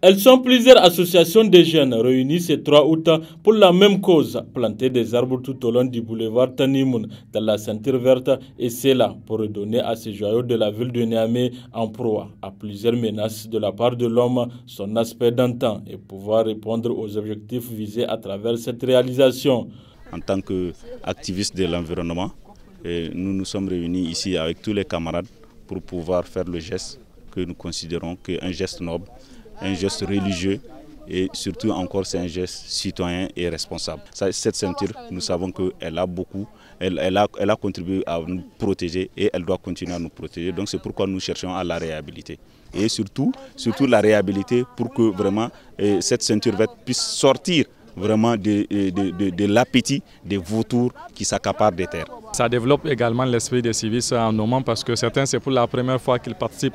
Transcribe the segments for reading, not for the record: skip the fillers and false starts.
Elles sont plusieurs associations de jeunes réunies ce 3 août pour la même cause, planter des arbres tout au long du boulevard Tanimoun dans la ceinture verte, et c'est là pour redonner à ces joyaux de la ville de Niamey en proie à plusieurs menaces de la part de l'homme son aspect d'antan et pouvoir répondre aux objectifs visés à travers cette réalisation. En tant qu'activistes de l'environnement, nous nous sommes réunis ici avec tous les camarades pour pouvoir faire le geste que nous considérons qu'un geste noble, un geste religieux et surtout encore c'est un geste citoyen et responsable. Cette ceinture, nous savons qu'elle a beaucoup, elle a contribué à nous protéger et elle doit continuer à nous protéger. Donc c'est pourquoi nous cherchons à la réhabiliter. Et surtout la réhabiliter pour que vraiment cette ceinture verte puisse sortir vraiment de l'appétit des vautours qui s'accaparent des terres. Ça développe également l'esprit de civisme en Oman parce que certains, c'est pour la première fois qu'ils participent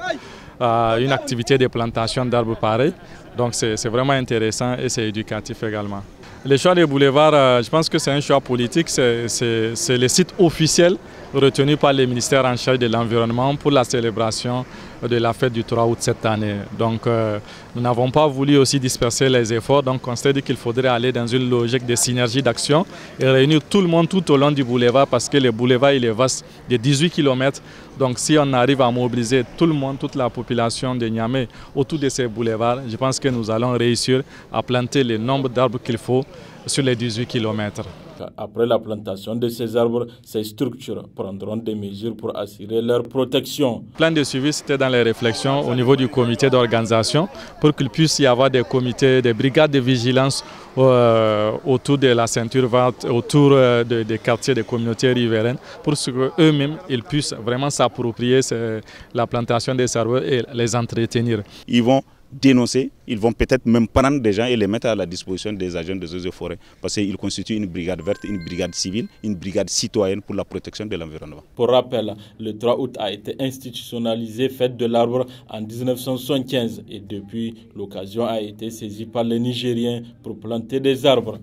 à une activité de plantation d'arbres pareils. Donc c'est vraiment intéressant et c'est éducatif également. Le choix des boulevards, je pense que c'est un choix politique, c'est le site officiel retenu par le ministère en charge de l'environnement pour la célébration de la fête du 3 août cette année. Donc nous n'avons pas voulu aussi disperser les efforts, donc on s'est dit qu'il faudrait aller dans une logique de synergie d'action et réunir tout le monde tout au long du boulevard parce que le boulevard il est vaste de 18 km. Donc si on arrive à mobiliser tout le monde, toute la population de Niamey autour de ces boulevards, je pense que nous allons réussir à planter le nombre d'arbres qu'il faut sur les 18 km. Après la plantation de ces arbres, ces structures prendront des mesures pour assurer leur protection. Le plan de suivi, c'était dans les réflexions au niveau du comité d'organisation pour qu'il puisse y avoir des comités, des brigades de vigilance autour de la ceinture verte, autour des quartiers des communautés riveraines, pour qu'eux-mêmes ils puissent vraiment s'approprier la plantation des arbres et les entretenir. Ils vont dénoncer, ils vont peut-être même prendre des gens et les mettre à la disposition des agents des eaux et forêts parce qu'ils constituent une brigade verte, une brigade civile, une brigade citoyenne pour la protection de l'environnement. Pour rappel, le 3 août a été institutionnalisé fête de l'arbre en 1975 et depuis l'occasion a été saisie par les Nigériens pour planter des arbres.